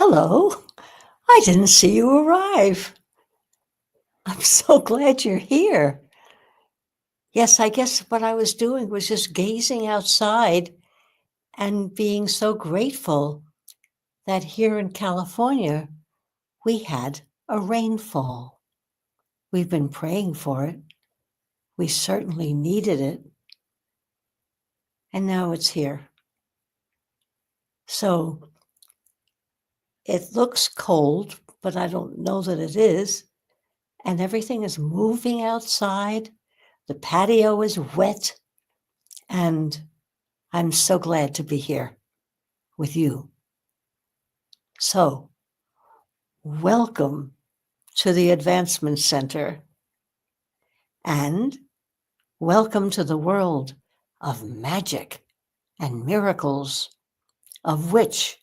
Hello. I didn't see you arrive. I'm so glad you're here. Yes, I guess what I was doing was just gazing outside and being so grateful that here in California we had a rainfall. We've been praying for it. We certainly needed it. And now it's here. So it looks cold, but I don't know that it is. And everything is moving outside. The patio is wet. And I'm so glad to be here with you. So, welcome to the Advancement Center and welcome to the world of magic and miracles, of which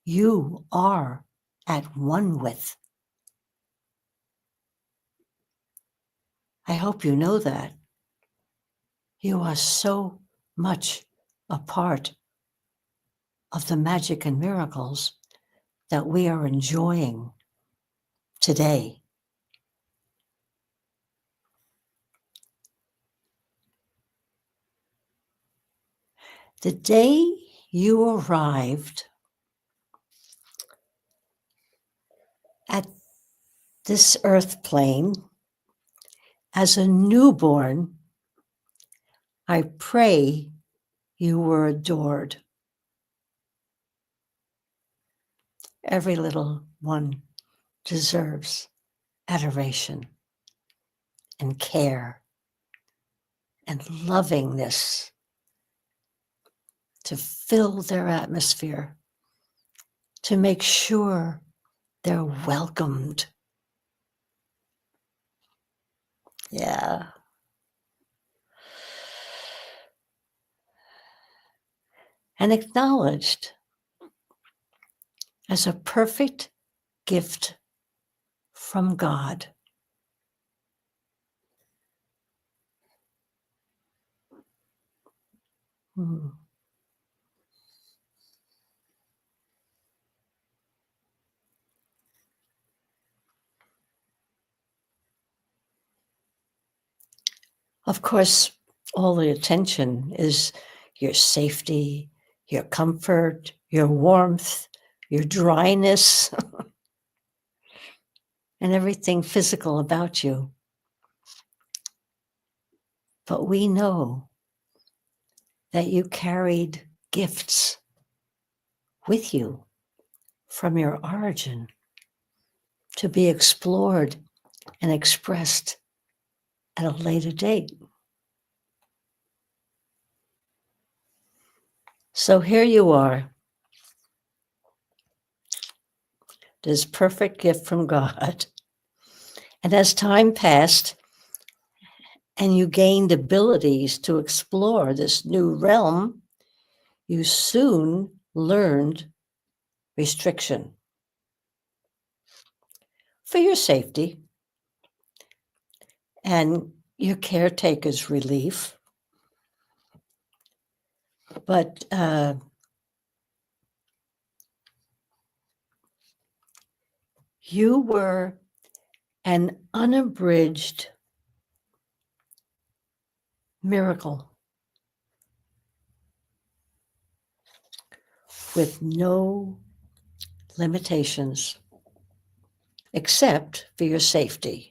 you are at one with. I hope you know that. You are so much a part of the magic and miracles that we are enjoying today. The day you arrived at this earth plane as a newborn, I pray you were adored. Every little one deserves adoration and care and lovingness to fill their atmosphere, to make sure they're welcomed. Yeah. And acknowledged as a perfect gift from God. Hmm. Of course, all the attention is your safety, your comfort, your warmth, your dryness, and everything physical about you. But we know that you carried gifts with you from your origin to be explored and expressed at a later date. So here you are, this perfect gift from God. And as time passed and you gained abilities to explore this new realm, you soon learned restriction for your safety and your caretaker's relief. But you were an unabridged miracle with no limitations except for your safety.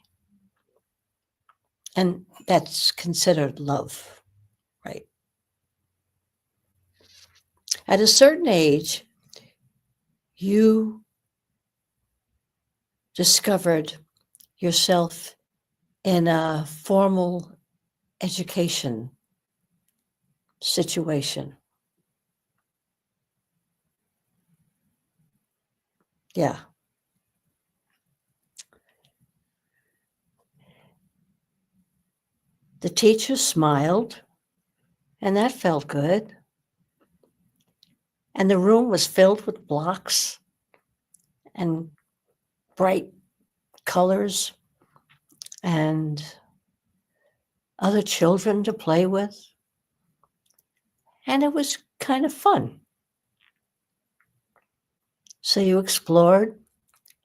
And that's considered love, right? At a certain age, you discovered yourself in a formal education situation. Yeah. The teacher smiled, and that felt good. And the room was filled with blocks and bright colors and other children to play with. And it was kind of fun. So you explored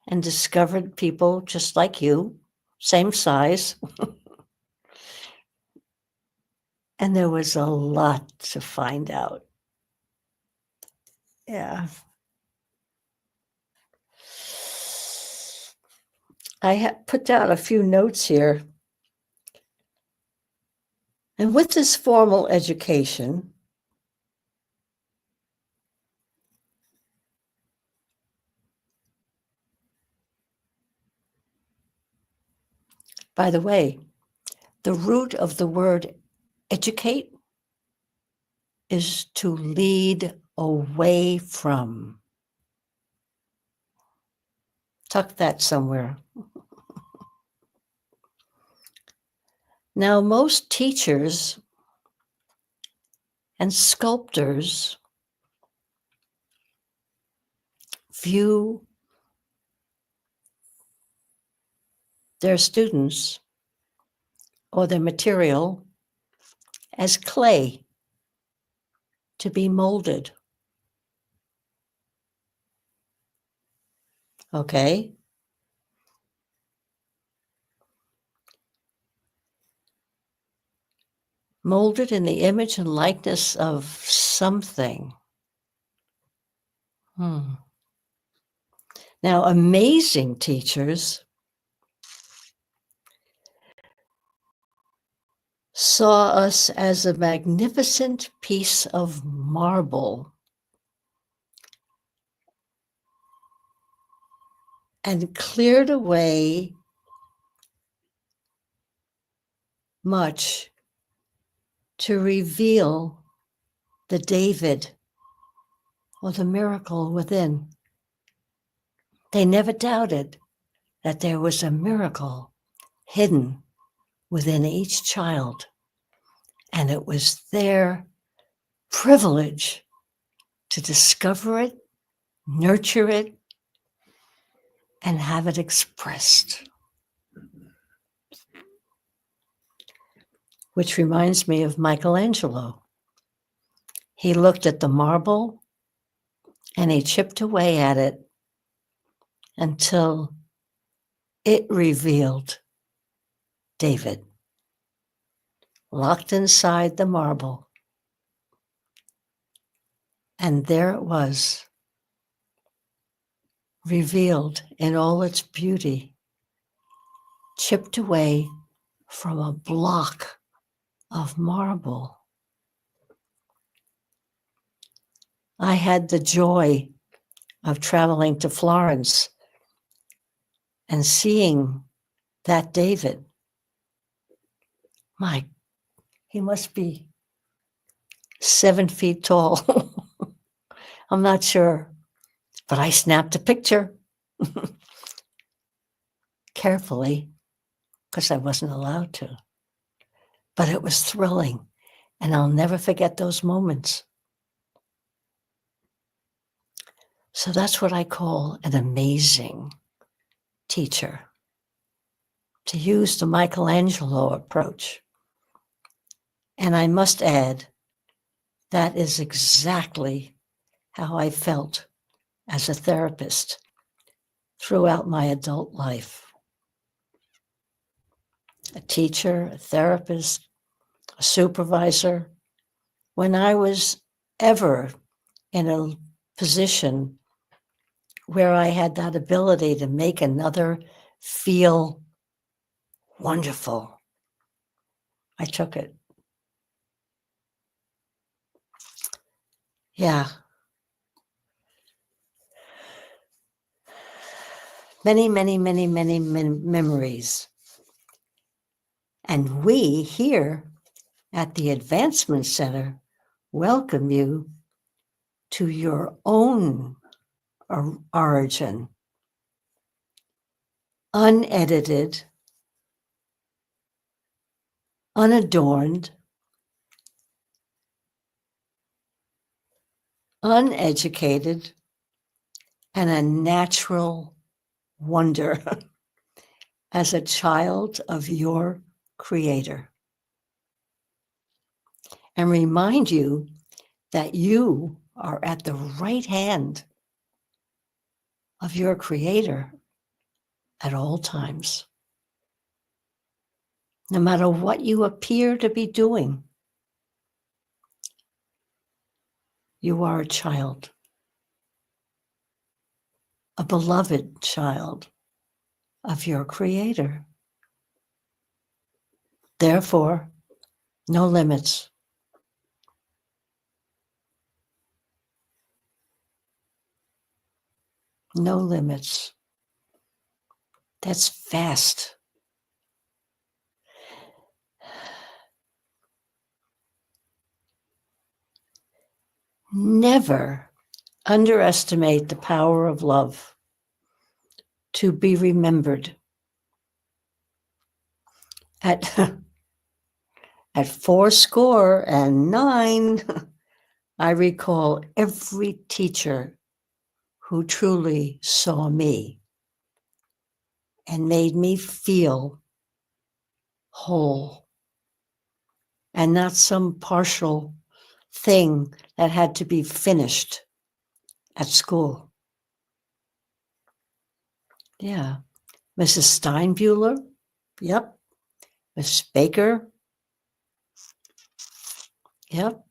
and discovered people just like you, same size. And there was a lot to find out. Yeah. I have put down a few notes here. And with this formal education, by the way, the root of the word educate is to lead away from. Tuck that somewhere. Now, most teachers and sculptors view their students or their material as clay to be molded. Okay? Molded in the image and likeness of something. Now, amazing teachers saw us as a magnificent piece of marble and cleared away much to reveal the David or the miracle within. They never doubted that there was a miracle hidden within each child, and it was their privilege to discover it, nurture it, and have it expressed. Which reminds me of Michelangelo. He looked at the marble and he chipped away at it until it revealed David, locked inside the marble. And there it was, revealed in all its beauty, chipped away from a block of marble. I had the joy of traveling to Florence and seeing that David. He must be 7 feet tall. I'm not sure, but I snapped a picture carefully because I wasn't allowed to. But it was thrilling, and I'll never forget those moments. So that's what I call an amazing teacher, to use the Michelangelo approach. And I must add, that is exactly how I felt as a therapist throughout my adult life. A teacher, a therapist, a supervisor. When I was ever in a position where I had that ability to make another feel wonderful, I took it. Yeah. Many, many, many, many, many memories. And we here at the Advancement Center welcome you to your own origin, unedited, unadorned, uneducated, and a natural wonder as a child of your Creator. And remind you that you are at the right hand of your Creator at all times. No matter what you appear to be doing, you are a child, a beloved child of your Creator. Therefore, no limits. No limits. That's vast. Never underestimate the power of love to be remembered. At, at 89, I recall every teacher who truly saw me and made me feel whole and not some partial thing that had to be finished at school. Yeah. Mrs. Steinbuehler. Yep. Miss Baker. Yep.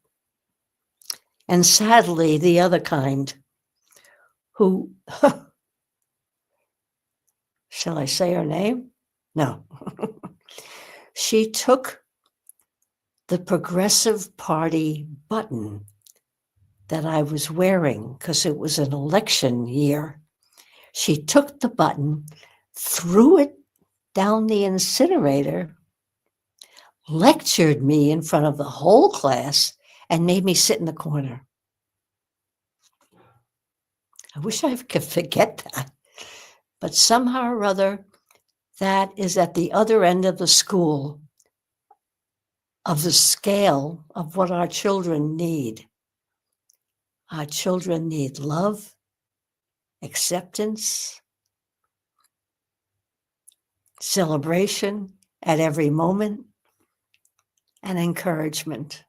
And sadly, the other kind who, shall I say her name? No. She took the Progressive Party button that I was wearing because it was an election year. She took the button, threw it down the incinerator, lectured me in front of the whole class, and made me sit in the corner. I wish I could forget that. But somehow or other, that is at the other end of the school of the scale of what our children need. Our children need love, acceptance, celebration at every moment, and encouragement.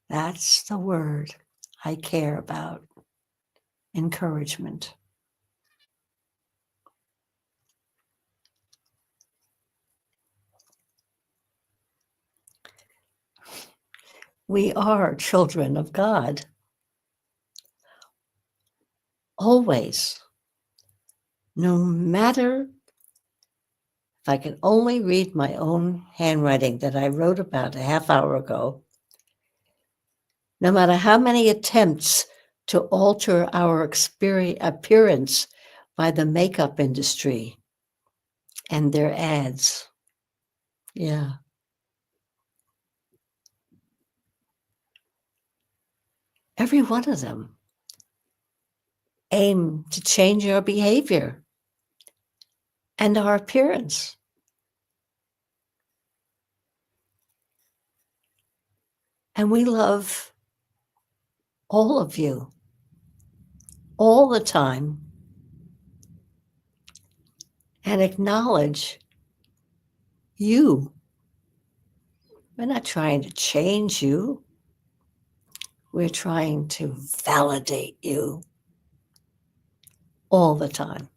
That's the word I care about. Encouragement. We are children of God. Always. No matter if I can only read my own handwriting that I wrote about a half hour ago, no matter how many attempts to alter our appearance by the makeup industry and their ads. Yeah. Every one of them aim to change our behavior and our appearance. And we love all of you all the time and acknowledge you. We're not trying to change you. We're trying to validate you all the time.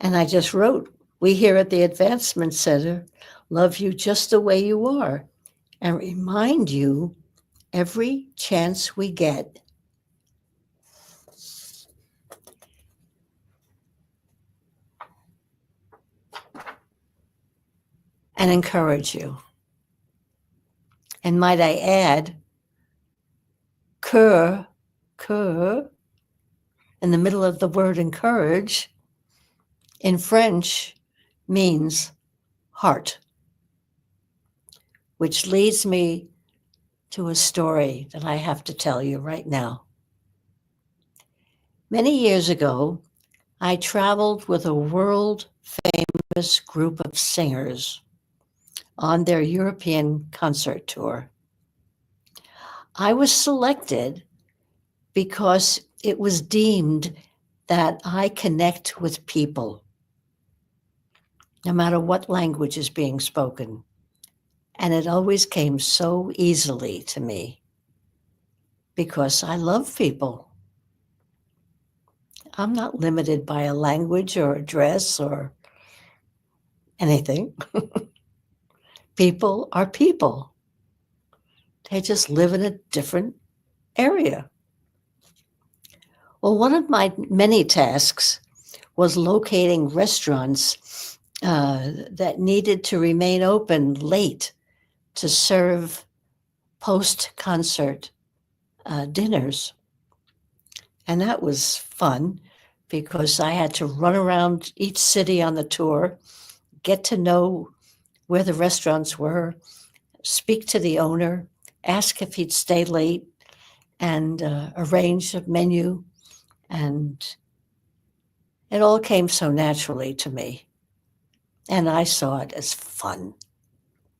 And I just wrote, we here at the Advancement Center love you just the way you are and remind you every chance we get and encourage you. And might I add, cœur, in the middle of the word encourage, in French means heart, which leads me to a story that I have to tell you right now. Many years ago, I traveled with a world-famous group of singers on their European concert tour. I was selected because it was deemed that I connect with people, no matter what language is being spoken. And it always came so easily to me. because I love people. I'm not limited by a language or a dress or anything. People are people. They just live in a different area. Well, one of my many tasks was locating restaurants that needed to remain open late to serve post-concert dinners. And that was fun because I had to run around each city on the tour, get to know where the restaurants were, speak to the owner, ask if he'd stay late, and arrange a menu. And it all came so naturally to me. And I saw it as fun.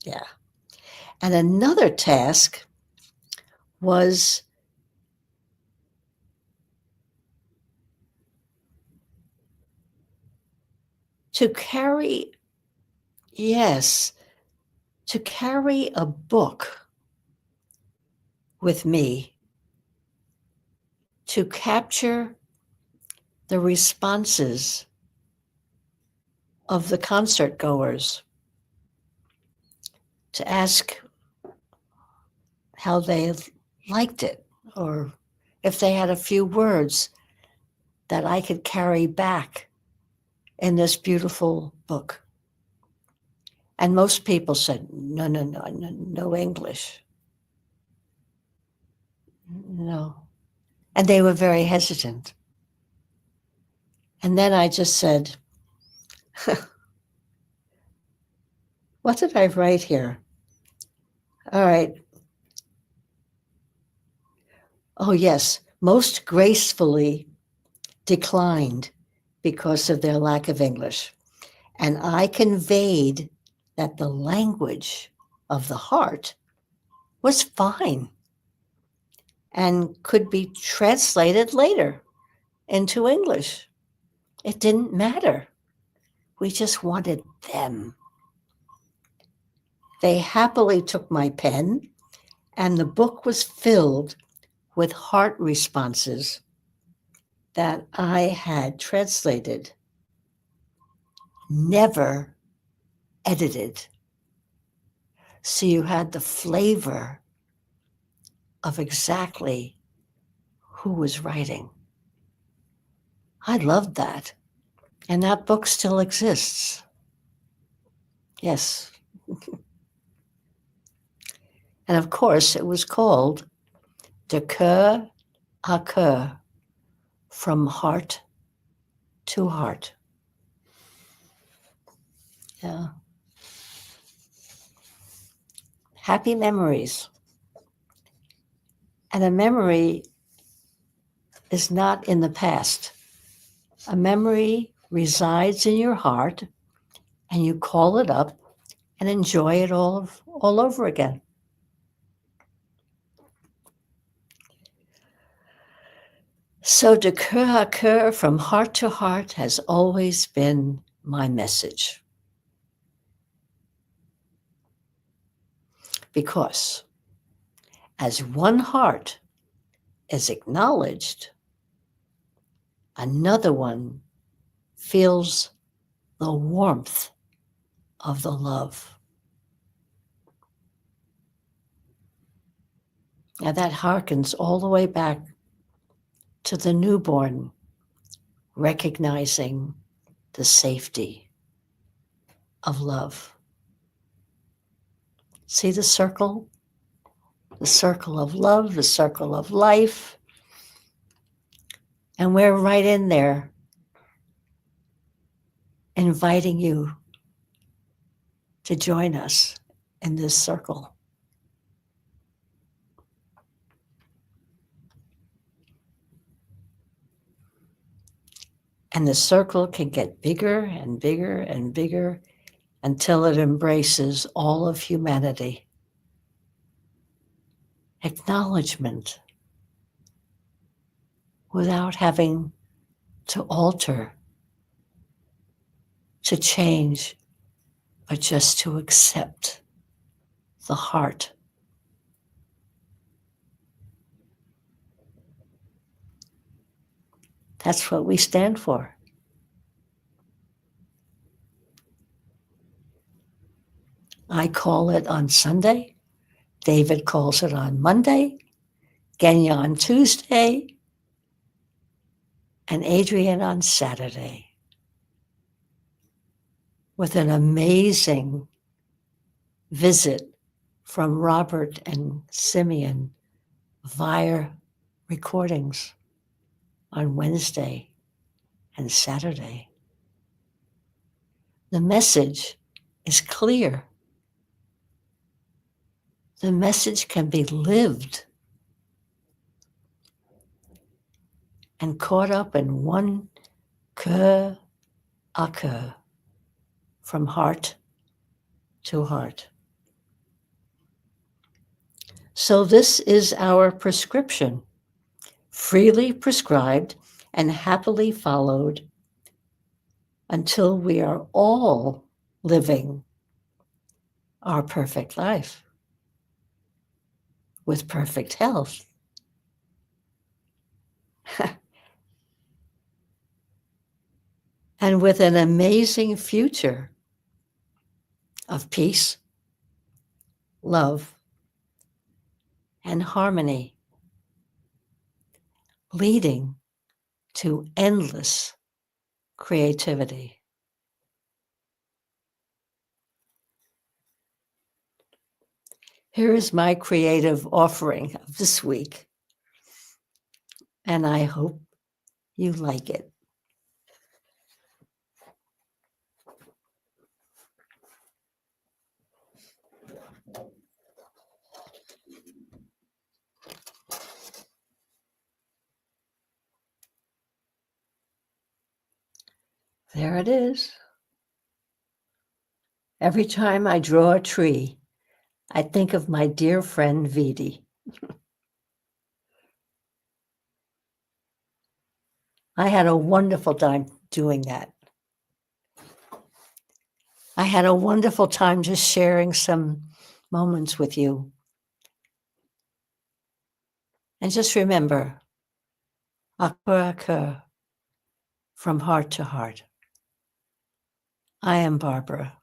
Yeah. And another task was to carry, yes, to carry a book with me to capture the responses of the concert goers, to ask how they liked it, or if they had a few words that I could carry back in this beautiful book. And most people said, no, no, no, no, no English. No. And they were very hesitant. And then I just said, what did I write here? All right. Oh, yes. Most gracefully declined because of their lack of English. And I conveyed that the language of the heart was fine and could be translated later into English. It didn't matter. We just wanted them. They happily took my pen, and the book was filled with heart responses that I had translated, never edited. So you had the flavor of exactly who was writing. I loved that. And that book still exists. Yes. And of course, it was called De Coeur à Coeur, From Heart to Heart. Yeah. Happy memories. And a memory is not in the past. A memory resides in your heart, and you call it up and enjoy it all over again. So de coeur à coeur, from heart to heart, has always been my message. Because as one heart is acknowledged, another one feels the warmth of the love. Now that harkens all the way back to the newborn recognizing the safety of love. See the circle? The circle of love, the circle of life. And we're right in there, inviting you to join us in this circle. And the circle can get bigger and bigger and bigger until it embraces all of humanity. Acknowledgement without having to alter, to change, but just to accept the heart. That's what we stand for. I call it on Sunday. David calls it on Monday. Genya on Tuesday. And Adrian on Saturday. With an amazing visit from Robert and Simeon via recordings on Wednesday and Saturday. The message is clear. The message can be lived and caught up in one cœur à cœur, from heart to heart. So this is our prescription, freely prescribed and happily followed until we are all living our perfect life with perfect health. And with an amazing future of peace, love, and harmony, leading to endless creativity. Here is my creative offering of this week, and I hope you like it. There it is. Every time I draw a tree, I think of my dear friend Vidi. I had a wonderful time doing that. I had a wonderful time just sharing some moments with you. And just remember, à cœur à cœur, from heart to heart. I am Barbara.